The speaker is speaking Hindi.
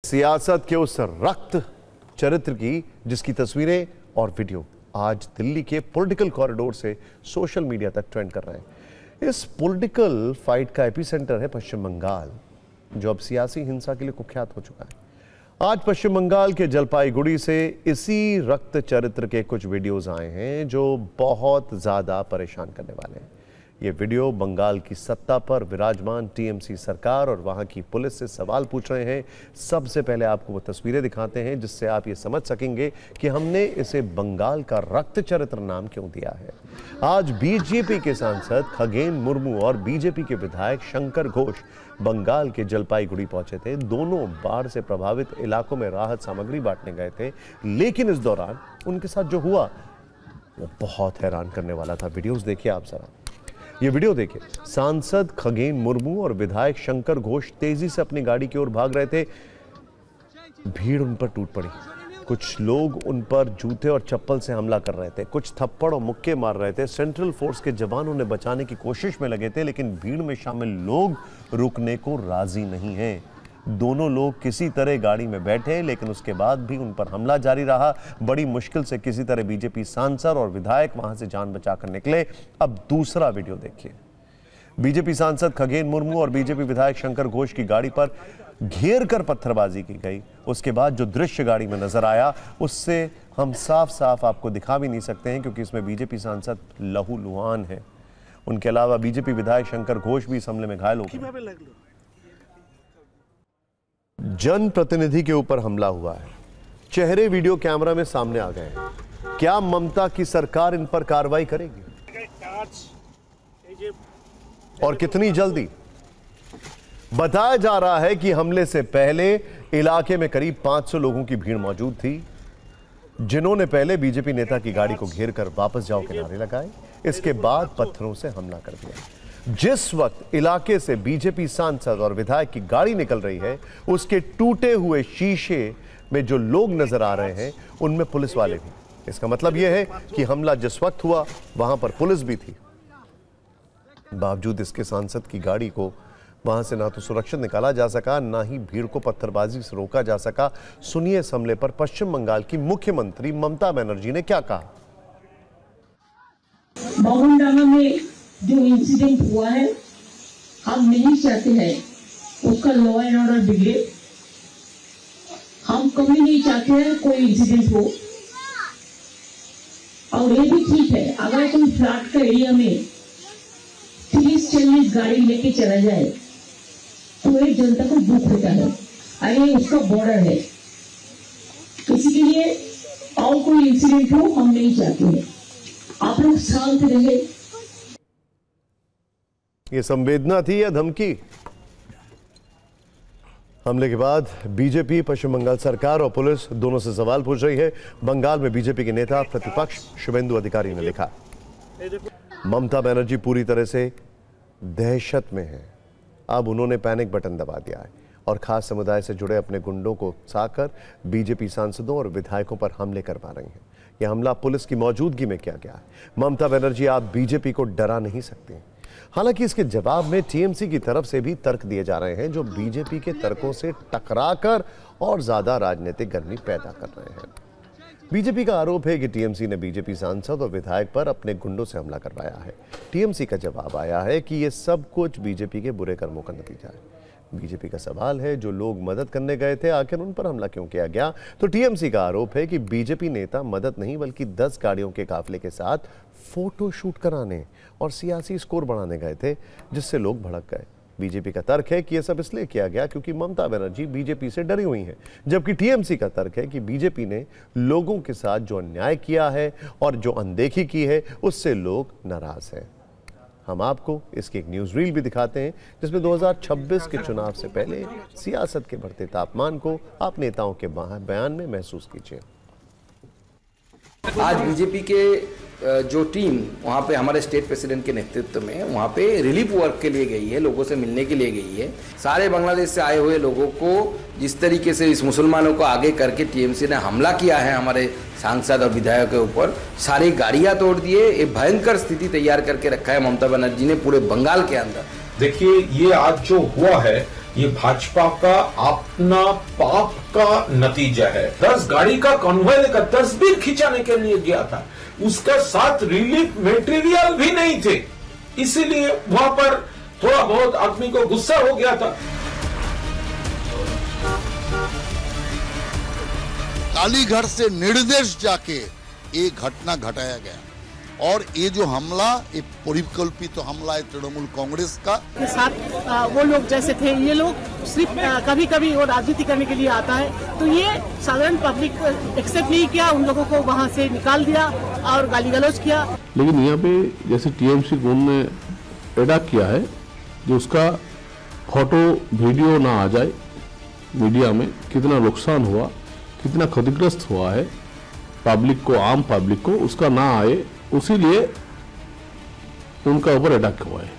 सियासत के उस रक्त चरित्र की जिसकी तस्वीरें और वीडियो आज दिल्ली के पॉलिटिकल कॉरिडोर से सोशल मीडिया तक ट्रेंड कर रहे हैं। इस पॉलिटिकल फाइट का एपिसेंटर है पश्चिम बंगाल, जो अब सियासी हिंसा के लिए कुख्यात हो चुका है। आज पश्चिम बंगाल के जलपाईगुड़ी से इसी रक्त चरित्र के कुछ वीडियोस आए हैं जो बहुत ज्यादा परेशान करने वाले हैं। ये वीडियो बंगाल की सत्ता पर विराजमान टीएमसी सरकार और वहां की पुलिस से सवाल पूछ रहे हैं। सबसे पहले आपको वो तस्वीरें दिखाते हैं जिससे आप ये समझ सकेंगे कि हमने इसे बंगाल का रक्त चरित्र नाम क्यों दिया है। आज बीजेपी के सांसद खगेन मुर्मू और बीजेपी के विधायक शंकर घोष बंगाल के जलपाईगुड़ी पहुंचे थे। दोनों बाढ़ से प्रभावित इलाकों में राहत सामग्री बांटने गए थे, लेकिन इस दौरान उनके साथ जो हुआ वो बहुत हैरान करने वाला था। वीडियोस देखिए आप जरा, ये वीडियो देखिए। सांसद खगेन मुर्मू और विधायक शंकर घोष तेजी से अपनी गाड़ी की ओर भाग रहे थे। भीड़ उन पर टूट पड़ी। कुछ लोग उन पर जूते और चप्पल से हमला कर रहे थे, कुछ थप्पड़ और मुक्के मार रहे थे। सेंट्रल फोर्स के जवान उन्हें बचाने की कोशिश में लगे थे, लेकिन भीड़ में शामिल लोग रुकने को राजी नहीं हैं। दोनों लोग किसी तरह गाड़ी में बैठे, लेकिन उसके बाद भी उन पर हमला जारी रहा। बड़ी मुश्किल से किसी तरह बीजेपी सांसद और विधायक वहां से जान बचाकर निकले। अब दूसरा वीडियो देखिए। बीजेपी सांसद खगेन मुर्मू और बीजेपी विधायक शंकर घोष की गाड़ी पर घेर कर पत्थरबाजी की गई। उसके बाद जो दृश्य गाड़ी में नजर आया उससे हम साफ साफ आपको दिखा भी नहीं सकते हैं, क्योंकि इसमें बीजेपी सांसद लहूलुहान है। उनके अलावा बीजेपी विधायक शंकर घोष भी इस हमले में घायल हो गए। जनप्रतिनिधि के ऊपर हमला हुआ है। चेहरे वीडियो कैमरा में सामने आ गए हैं। क्या ममता की सरकार इन पर कार्रवाई करेगी और कितनी जल्दी? बताया जा रहा है कि हमले से पहले इलाके में करीब 500 लोगों की भीड़ मौजूद थी, जिन्होंने पहले बीजेपी नेता की गाड़ी को घेर कर वापस जाओ के नारे लगाए। इसके बाद पत्थरों से हमला कर दिया। जिस वक्त इलाके से बीजेपी सांसद और विधायक की गाड़ी निकल रही है, उसके टूटे हुए शीशे में जो लोग नजर आ रहे हैं उनमें पुलिस वाले भी। इसका मतलब यह है कि हमला जिस वक्त हुआ वहां पर पुलिस भी थी। बावजूद इसके सांसद की गाड़ी को वहां से ना तो सुरक्षित निकाला जा सका, ना ही भीड़ को पत्थरबाजी से रोका जा सका। सुनिए इस हमले पर पश्चिम बंगाल की मुख्यमंत्री ममता बनर्जी ने क्या कहा। में जो इंसिडेंट हुआ है, हम नहीं चाहते हैं उसका लॉ एंड ऑर्डर बिगड़े। हम कभी नहीं चाहते हैं कोई इंसिडेंट हो। और ये भी ठीक है, अगर कोई फ्लैट का एरिया में 30-40 गाड़ी लेके चला जाए तो एक जनता को दुख होता है। अरे उसका बॉर्डर है, किसी के लिए और कोई इंसिडेंट हो हम नहीं चाहते हैं। आप लोग शांत रहे। ये संवेदना थी या धमकी? हमले के बाद बीजेपी, पश्चिम बंगाल सरकार और पुलिस दोनों से सवाल पूछ रही है। बंगाल में बीजेपी के नेता प्रतिपक्ष शुभेंदु अधिकारी ने लिखा, ममता बनर्जी पूरी तरह से दहशत में है। अब उन्होंने पैनिक बटन दबा दिया है और खास समुदाय से जुड़े अपने गुंडों को उकसाकर बीजेपी सांसदों और विधायकों पर हमले करवा रही हैं। यह हमला पुलिस की मौजूदगी में किया गया है। ममता बनर्जी, आप बीजेपी को डरा नहीं सकती। हालांकि इसके जवाब में टीएमसी की तरफ से भी तर्क दिए जा रहे हैं, जो बीजेपी के तर्कों से टकराकर और ज्यादा राजनीतिक गर्मी पैदा कर रहे हैं। बीजेपी का आरोप है कि टीएमसी ने बीजेपी सांसद और विधायक पर अपने गुंडों से हमला करवाया है। टीएमसी का जवाब आया है कि यह सब कुछ बीजेपी के बुरे कर्मों का नतीजा है। बीजेपी का सवाल है, जो लोग मदद करने गए थे आखिर उन पर हमला क्यों किया गया? तो टीएमसी का आरोप है कि बीजेपी नेता मदद नहीं बल्कि 10 गाड़ियों के काफिले के साथ फोटो शूट कराने और सियासी स्कोर बढ़ाने गए थे, जिससे लोग भड़क गए। बीजेपी का तर्क है कि यह सब इसलिए किया गया क्योंकि ममता बनर्जी बीजेपी से डरी हुई हैं, जबकि टीएमसी का तर्क है कि बीजेपी ने लोगों के साथ जो अन्याय किया है और जो अनदेखी की है उससे लोग नाराज हैं। हम आपको इसकी एक न्यूज रील भी दिखाते हैं, जिसमें 2026 के चुनाव से पहले सियासत के बढ़ते तापमान को आप नेताओं के बयान में महसूस कीजिए। आज बीजेपी के जो टीम वहाँ पे हमारे स्टेट प्रेसिडेंट के नेतृत्व में वहाँ पे रिलीफ वर्क के लिए गई है, लोगों से मिलने के लिए गई है। सारे बांग्लादेश से आए हुए लोगों को जिस तरीके से इस मुसलमानों को आगे करके टीएमसी ने हमला किया है हमारे सांसद और विधायक के ऊपर, सारी गाड़ियाँ तोड़ दिए, एक भयंकर स्थिति तैयार करके रखा है ममता बनर्जी ने पूरे बंगाल के अंदर। देखिए, ये आज जो हुआ है ये भाजपा का अपना पाप का नतीजा है। 10 गाड़ी का कॉन्वॉय लेकर तस्वीर खिंचाने के लिए गया था, उसका साथ रिलीफ मटेरियल भी नहीं थे, इसीलिए वहां पर थोड़ा बहुत आदमी को गुस्सा हो गया था। कालीगढ़ से निर्देश जाके एक घटना घटाया गया और ये जो हमला, ये परिकल्पित तो हमला है तृणमूल कांग्रेस का के साथ। वो लोग जैसे थे, ये लोग सिर्फ कभी कभी वो राजनीति करने के लिए आता है, तो ये साधारण पब्लिक एक्सेप्ट नहीं किया, उन लोगों को वहाँ से निकाल दिया और गाली गलौज किया। लेकिन यहाँ पे जैसे टीएमसी गुण ने एडा किया है, जो उसका फोटो वीडियो ना आ जाए मीडिया में, कितना नुकसान हुआ, कितना क्षतिग्रस्त हुआ है पब्लिक को, आम पब्लिक को, उसका ना आए, उसीलिए उनका ऊपर अटैक हुआ है।